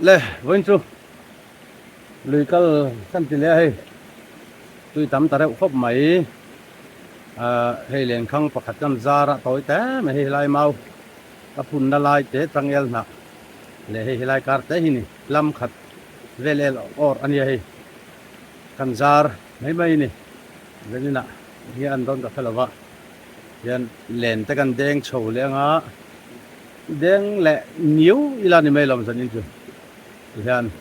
le voin chu lui kal san ti le hei tui tam ta reuh khop mai hei len khang pakhat kan zara toy te me hei lai mau ka phun na lai te tangel na le hei lai kar te hi ni lam khat velel or ania hei kan zar mai mai ni venina hi an don ka phalawa yan len te kan deng chho le nga deng le niu ila ni mai lom zanin chu yan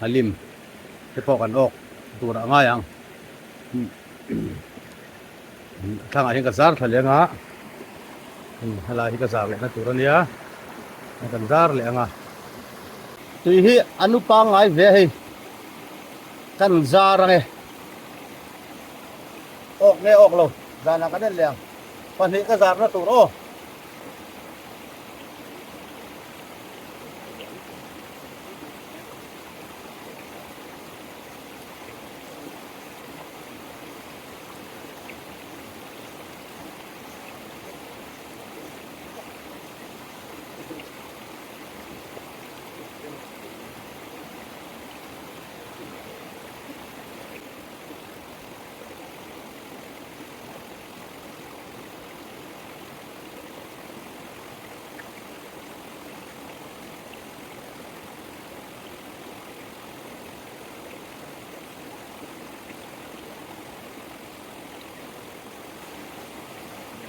halim te pok an ok tura nga yang thang a hin ka zar thale nga hala hi ka zar le na tura nia kan zar le nga tui hi anu pa ngai ve hei kan zar nge ok lo zana ka den leng pan hi ka zar na tur o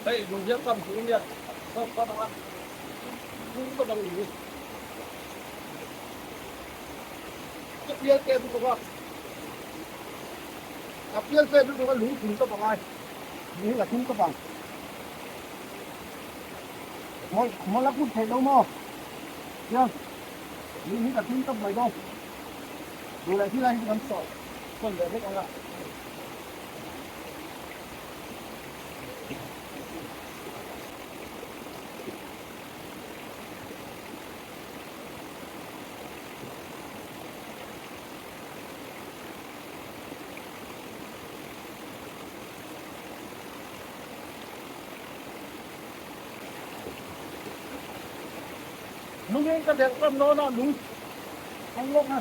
hey dùng giếng cầm xuống đi không có đâu không có đâu gì cái bia kem cũng có cái bia kem cũng có lũ cũng có bằng aiนี่là không có bằng mỗi là cũng thấy đâu mà chưaนี่là không có bằng đâu rồi lạiที่ไรที่มันสอบคนเดียวไม่เอาละลุงเองก็เด็กก็โน่นลุงทั้งโลกนะ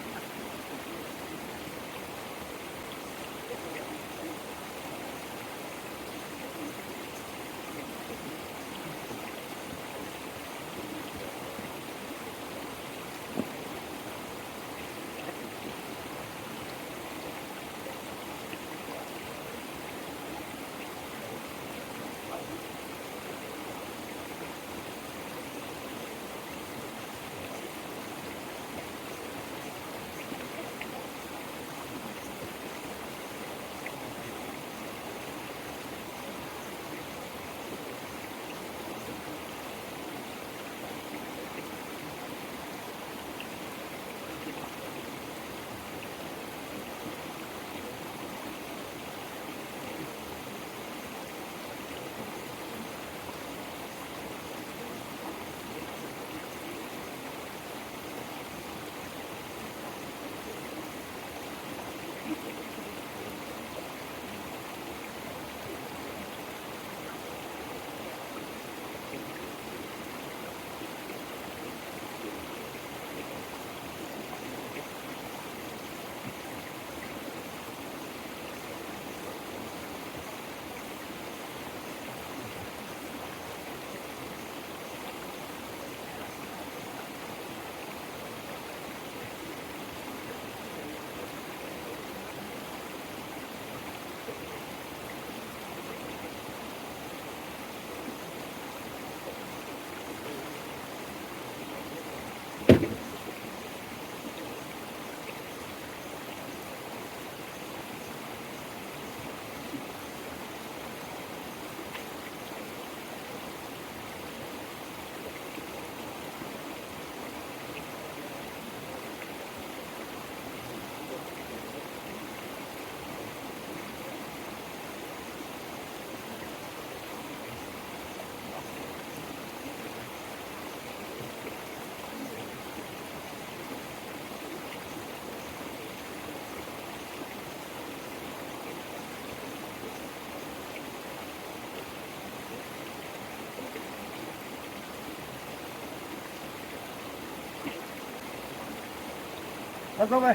Bắt không đây.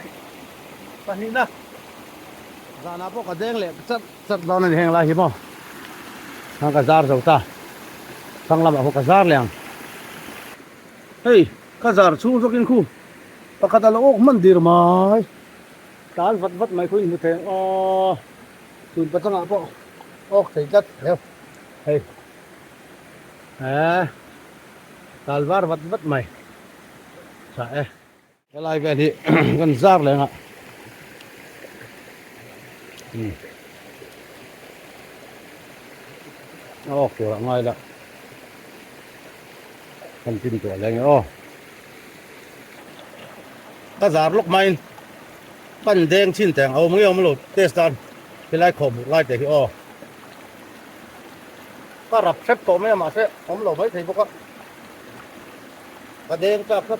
Bắt hình đó. Ra nó có đen lệ rất lâu này hàng lại hiểm không? Hàng cả jar rồi ta. Thằng làm cả jar liền. Hey, cả jar xuống cho kinh khu. Pakata lo ok mandir mai. Tal vat mai khu in thế. Tụi bắt sang apa? Ok thấy chất. Hey. Tal vat mai. Sai. Cái lại về thì gần jar liền ạ. Kiểu ngay là phần tin tuổi lên ta giả lúc mai pan đen chín tàng ông mấy ông lột test đan cái lại khom lại để ta rập xếp tổ mấy mà sẽ ông lột mấy thì bốc ta đen ta khắp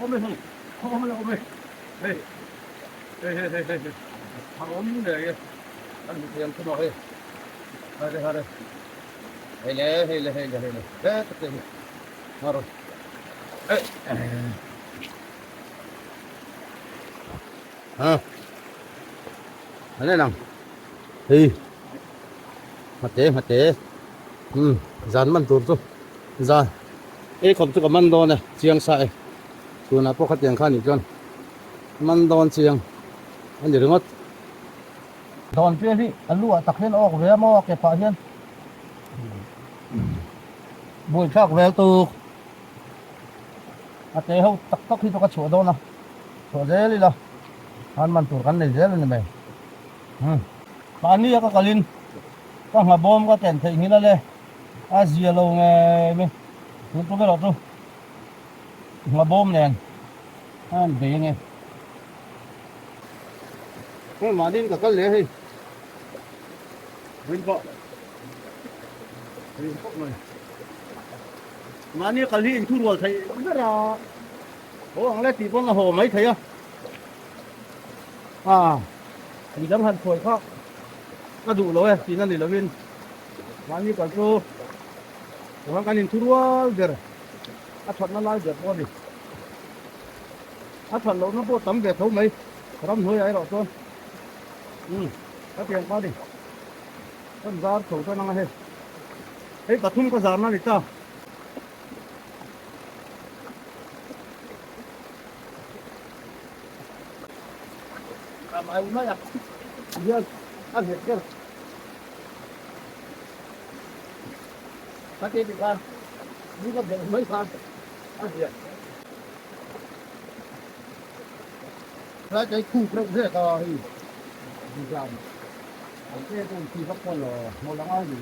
ôm này anh tiền không nói đây hey le thế thế rồi anh này nào thì mặt tế dàn man tur tu dàn không tu man don này chiang sai tu na po khát tiền khan ni man don chiang anh để ngót don kia đi anh lúa tắc lên ốc về mò kẹp phải hen buổi khác về từ tế hậu tắc khi cho cái chỗ đâu nào chỗ dễ đi đâu anh man tur kan này dễ lên này anh đi có kalin có ngà bom có tiền thì như thế Asia lâu nghe mình chúng cái đó tu ngà bom này anh về nghe cái mà đi cả cái lẽ hay bên vợ này mà đi cái lẽ thu rồi thấy rất là ủa anh lấy tiền con là hồ mấy thấy thì lắm hẳn phổi khác nó đủ rồi thì nó để là viên mà đi cả số orang kan yang turun der, atwan na lai der bodi, atwan lo na bo tam ke thau mai, ram hoi ai rồi con, các tiền bao đi, con giá thầu cho năng hết, ấy cả thun có giá nó đi ta, làm ai nói à, giờ ăn hết chưa? Các cái việc làm, những cái việc mới làm, ăn gì? Cái khu rộng thế to thì làm, cái công ty phát quan là một lăng ai gì?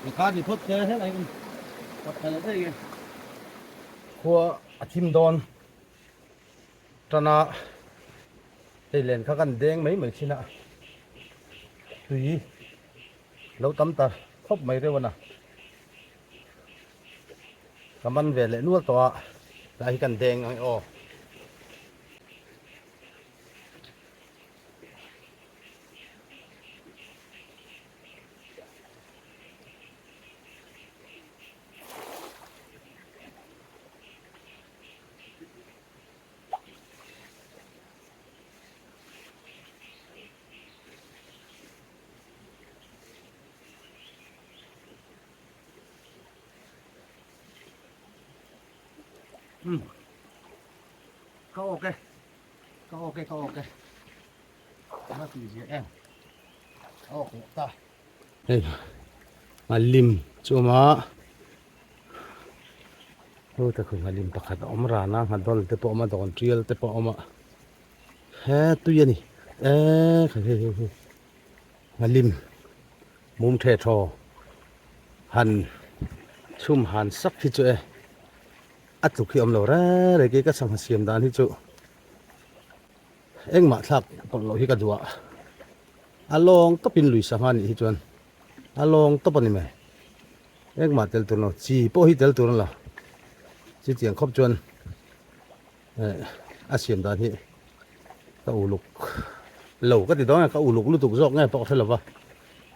Người ta thì thoát thế này, thoát thế này, của chim đòn. Cho nó thì lên các anh đen mấy xin ạ tùy lâu tắm ta khóc mấy đây nè cảm ơn về lễ nuốt tọa lại cần đen ngay câu ok nó thì gì em ok ta đây mà lim chú má ôi ta không lim pakhat om ra na hadol te po ma don trial te po ma he tu ye ni mà lim mum the tho han chum han sak hi chu ắt chụp khi ông lò ra để cái sang xiêm đàn hi chu anh mà thạc còn lỗi hi cả dùa along to pin lui sanga ni hi chuan along to pani me ek ma tel tur no chi po hi tel tur la chi tiang khop chuan a siam dan hi ka uluk lo ka ti dong ka uluk lu tuk jok nge pok thela wa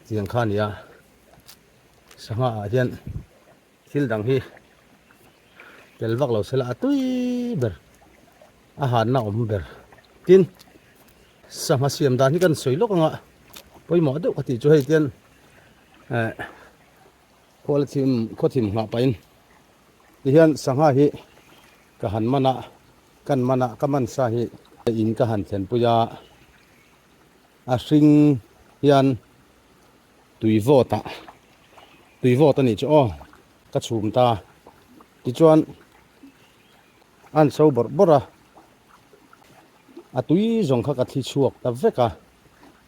tiang khan ya sanga a hian thil dang hi tel vak lo sela tui ber a han na om ber tin sanga siam dan hi kan soi lok anga poi mo de ka ti chu hei tian khothim nga pain ti hian sanga hi ka han mana kan mana kaman sa hi in ka han thlen puya a hring hian tui vota ni chu ka chhum ta ti chuan an so bor bora a tui zong kha ka thi chuak ta veka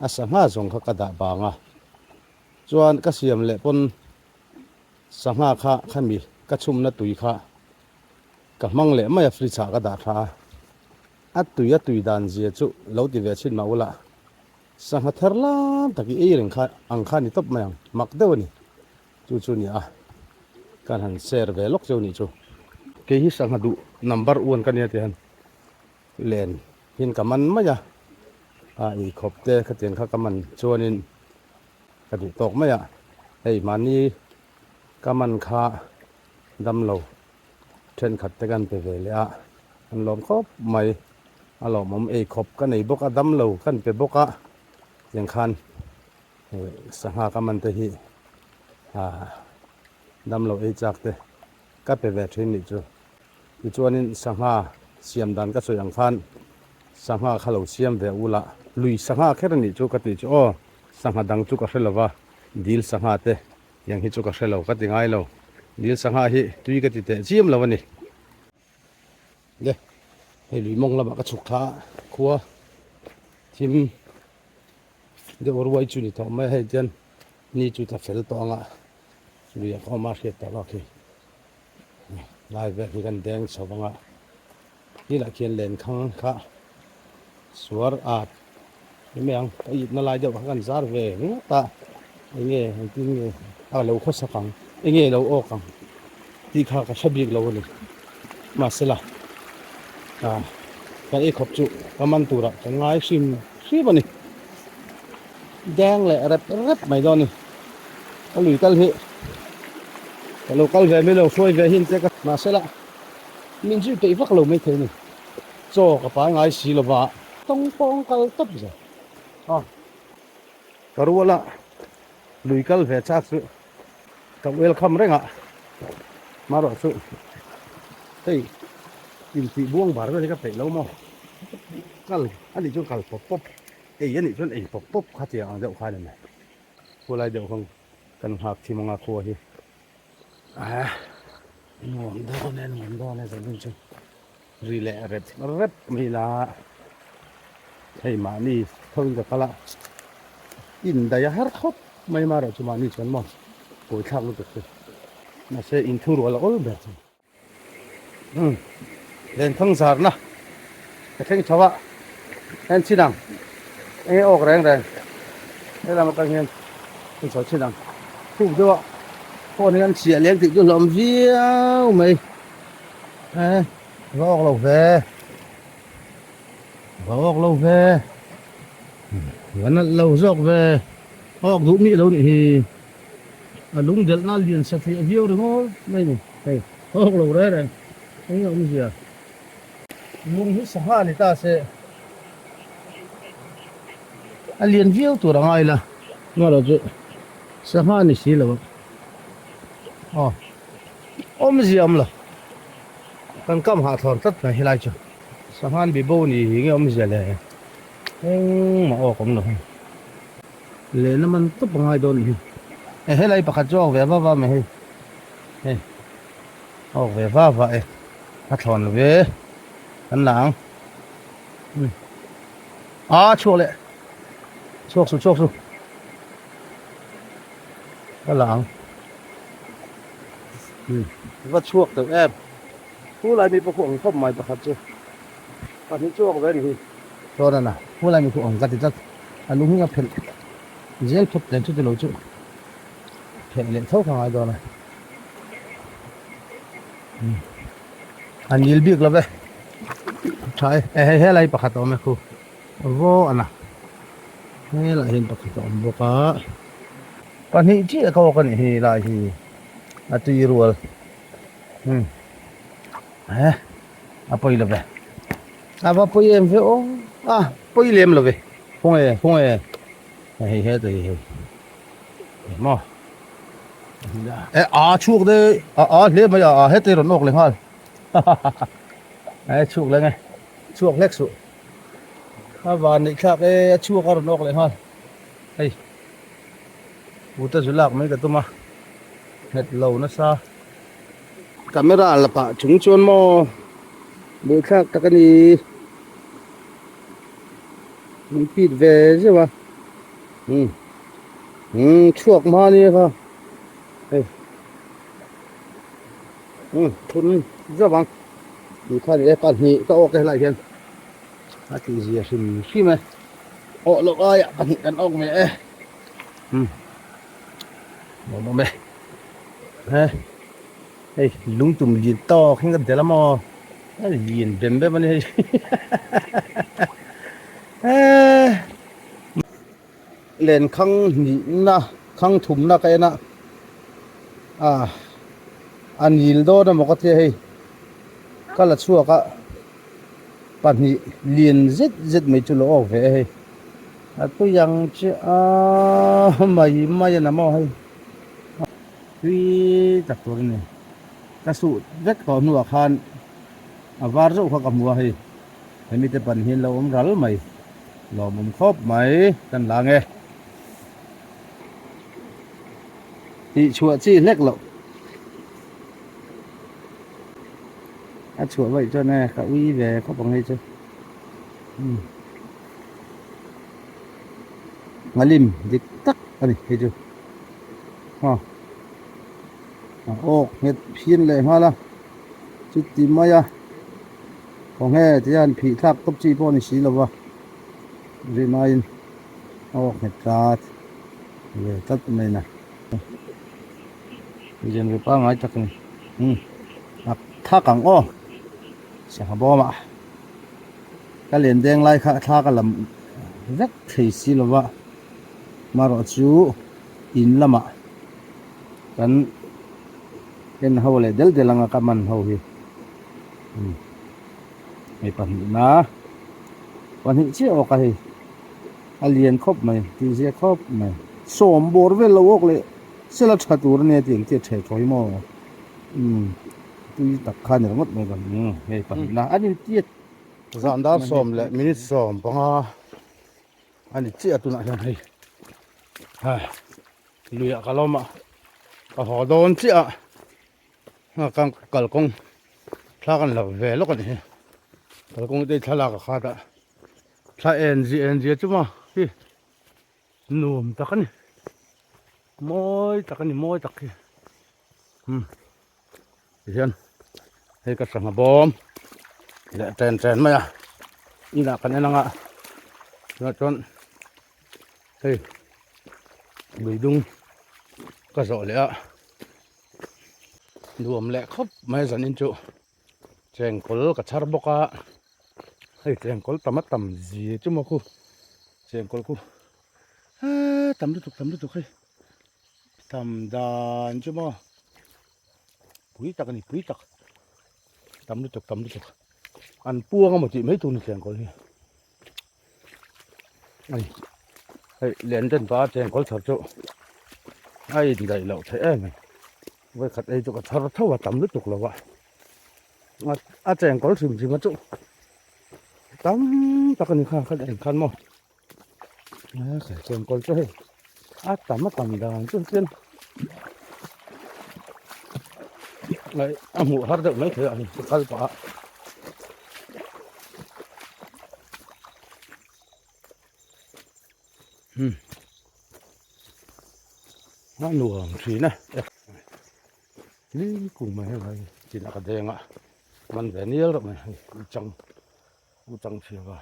a sanga zong kha ka da banga chuan ka siam le pon sanga kha khami ka chum na tui kha ka mang le mai fri cha ka da tha a tui dan zia chu lo ti ve chin ma ula sanga tharlam taki e reng kha ang kha ni top mayang mak deu ni chu ni a kan han share ve lok cheu ni chu ke hi sanga du number 1 kan ya te han len hin kaman maya a I khop te khatien kha kaman chuanin ka du tok maya hei mani kaman kha dam lo then khat te kan pe ve le a an lom khop mai a lom om e khop ka nei boka dam lo kan pe boka yang khan sanga kaman te hi dam lo e chak te ka pe ve thin ni chu ti chuanin sanga siam dan ka soyang khan sanga khalo siam ve ula lui sanga kher ni chu ka ti chu sanga dang chu ka hrelawa dil sanga te yang hi chu ka hrelo ka ti ngai lo dil sanga hi tui ka ti te chiam lo ni le hei lui mong lama ka chuk tha khuwa thim de orwai chu ni thom mai hei jan ni chu ta fel to anga lui a khoma hriat ta la khi lai ve hi kan deng chawanga hi la khian len khang kha suar a meang ai na lai de kan zar ve ni ta nge tin nge a lo kho sakang nge lo o kang ti kha ka sabik lo ni masala cái ấy khóc chú cái măn tù ra cái ngay sim sim này đang lại rep mày đó này cái lùi cái hệ cái lô cái về mấy lô phơi về hiện tại cái mà sẽ là mình chỉ tự phát lô mấy thế này cho cái bài ngay xí là vạ tông phong cái tấp rồi cái ruộng là lùi cái về chắc sự cái welcome đấy ạ mà rồi sự đây tìm thị buông bảo ra thì các phải lâu mau cái anh đi cho cả pop ấy anh đi cho ấy pop khá tiền đậu khai này cô lại đậu không cần học thì mong cô thì ngon đó này rồi mình chơi rì lẹ rep mình là thầy mà đi không được cả là in đây hết khóc mấy mà rồi chúng mình chuẩn mòn buổi thang luôn được mà sẽ in thu rồi là ôi bẹt lên thăng sar na cái thằng cháu ạ em xin đằng em ốc rèn đây là một cái hiện thằng cháu xin đằng thu chưa con em xỉa lên thì cho làm video mày ốc lâu về vẫn lâu dọc về ốc dũng mỹ đâu thì đúng được nó liền sẽ phải video được không đây này ốc lâu đấy này anh ông gì à muốn hít sah này ta sẽ liền view tụi nó ngay là nó là chứ sah này xí là ôm gì là con cam hạ thòn tất này lại chứ sah bị bâu này nghe ôm gì là mà cũng được lên nó mình tốt bằng ai đâu này hết lại bắt cho về va mày hey về va vậy hạ thòn về anh làng chua lệ chuộc xuống cái làng vắt chuộc từ em phú lại bị bọc không mày bạc chưa còn những chuộc về thì cho nên là phú lại bị bọc cái thì chắc anh đúng là phải zel phút lên chút lâu chút hiện lên thấu không ai đó này anh yêu biết lắm đấy trái hay lại bắt đầu mấy cô vô anh à hay lại hiện bắt đầu vô cả còn hiện chỉ là câu cái này lại thì à tùy rồi à bây giờ à và bây em phải ô à bây liềm rồi không ai hay hết rồi mà à chuột đấy liềm bây giờ hết rồi nóc lên ha chuột lên ngay chuột lek sụ và này khác cái chuột ở nóc lên ha hey bút ta lạc mấy cái tôm à hết lâu nó xa camera là phải chúng chuyên mò bữa khác các cái này mình pít về chứ mà chuột mà đi không đây thun rất bằng mình khai để pan nhị có ok lại hiện cái gì xin khi mà họ lộc ai ạ ăn ông mẹ một mẹ hey lung tum gì to khi cái lắm mà nhìn đến bên này lên khăng nhị na khăng thùng na cái na à anh nhìn đó nó một cái thế hay cái là xua cái bạn nhị liền rất mấy chỗ lỗ về hay à tôi rằng chứ mày nằm mò hay tuy tập tuổi này cái sự rất có nụ khan à var rau khác mua hay hay mình tập bản hiền lâu ông rál mày lò mồm khóp mày cần là nghe thì chùa chi lách lộ à chùa vậy cho nè cả uy về có bằng hay chưa mà lim dịch tắc anh thấy chưa ô nghe phiên lệ hoa la chút tìm mai à còn nghe thì anh phỉ thác cấp chi bọn xí là vào rồi mai ô nghe cát về tất này nè dân người pa ngay chắc này thác càng ô chẳng bao mà cái liền đen lại thác cái làm rất thấy xí là vào mà rồi chú in lắm ạ kan en hole del anga kaman ho hi ai pan na pan hi chi o ka hi alien khop mai ti je khop mai som bor ve lo ok le sela thatur ne ting ti the thoi mo tu tak khan ne ngot mai gan ai pan na ani ti zandar som le minute som panga ani chi atuna han hai ha luya kaloma ka hodon chi a căng cල් công thla kan lo ve lo kan hi cl công te thla ka kha ta thla en ji chuma hi num takani moi tak hi hian hei ka sanga bom le ten mai a ina kan enanga na chon hei beidung ka zo le a nuam lẹ khóc mai dần in chỗ chèn cối cả char boka hay chèn cối tầm gì chứ mà cô chèn cối cô tầm được hay tầm đàn chứ mà quý tắc này quý tắc tầm được ăn buông một chị mấy tuần chèn cối này hay liền chân ba chèn cối thật chỗ ai thì đầy lậu thế này với khát ấy chỗ cái thở thâu và tắm nước tục là vậy mà chèn có sừng gì mà chỗ tắm ta cần khăn khăn mò cái chèn có chỗ tắm mà tắm đàn chút tiên lại mũ hát được mấy thứ này cái quả nó nuông thủy này đi cùng mày này chỉ là cái đèn ạ mình về nhiều rồi mày trong chiều vào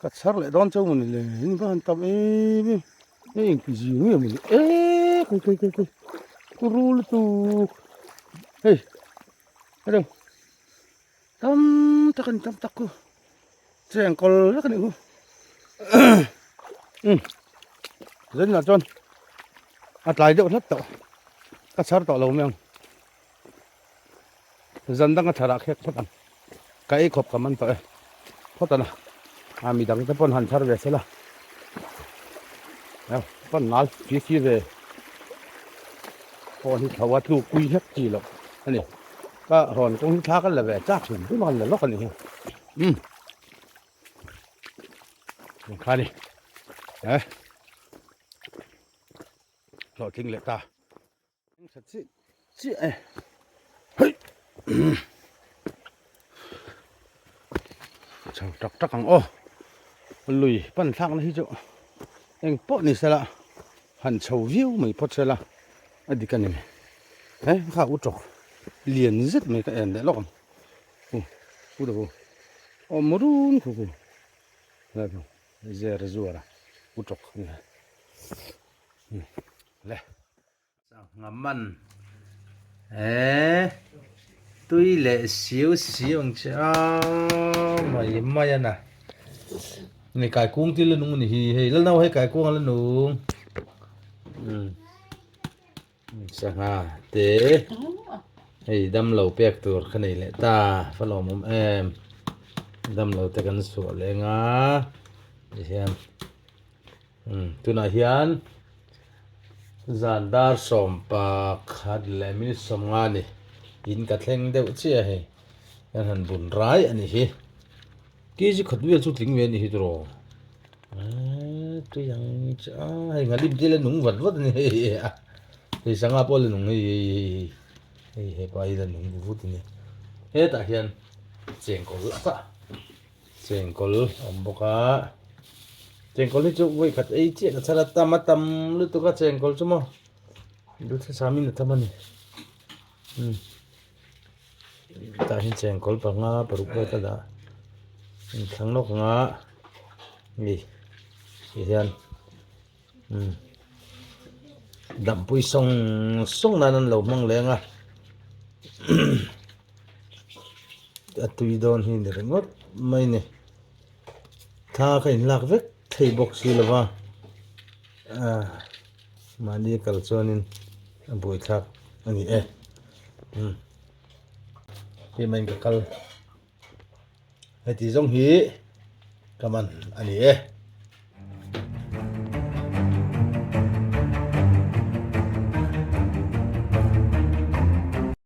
cắt sát lại đón châu mình này nhưng mà tập ấy cái gì nữa mình ê cái rule tu hey đâu tâm tắc cô chèn col rất cái này cô rất là trơn lại đâu hết tàu cắt sát tàu lâu mèo dân đang cắt sát hết ăn cái khop cầm ăn tàu hết rồi mi đằng cái pon hành sát về sẽ là pon nál phía về pon thì thầu tu quy hết gì lắm anh nàyก็หอนคงท้ากันแหละแบบจ้าถึงที่นอนเลยล็อกกันนี่ข้านี่เราทิ้งเลยตาสัตว์สิเฮ้ยช่างจักกังโอ้ลุยปั้นทางนี่จ้ะเองปอนี่เสร็จละหันเฉาวิวไม่พอเสร็จละอดีกันนี่ข้าอุจจกliền rất mấy cái em để lọc u đâu ô murun khu là giờ rồi u trọc lẹ ngắm mặn tôi lệ xíu xíu chứ mày mày nè này cải cuông tí lên nung này thì lần nào hay cải cuông lên nung sang à thế hey đâm lẩu bẹc tuột cái này lại ta phải lòng mồm em đâm lẩu ta cần sủa lên á để xem tu này hiền dàn đa sòng bạc hạt lệ mi sòng nga này in cả theng đều chia hay anh hẳn buồn rái anh ấy cái gì khát việc chút tiếng việt này rồi tôi yang hay ngã lim chỉ là nung vật vật này thì sáng apa là nung này hey bây giờ nung bút này hết à hiền chèn col lắm chèn col ông bốc á chèn col itu với khát ấy chị là sao tam lu tu cái chèn col cuma lu tu sami nữa tham này ta hiền chèn col bằng ngã baru kita dah thằng nó ngã gì hiền đậm bùi sông sông nan lẩu măng leng à tùy đòn hình để ngót mày này tha cái lạc vết thầy bọc xì là va mà đi cẩn cho nên bùi thạc anh ấy thì mình cái cal hay thì giống hí cảm ơn anh ấy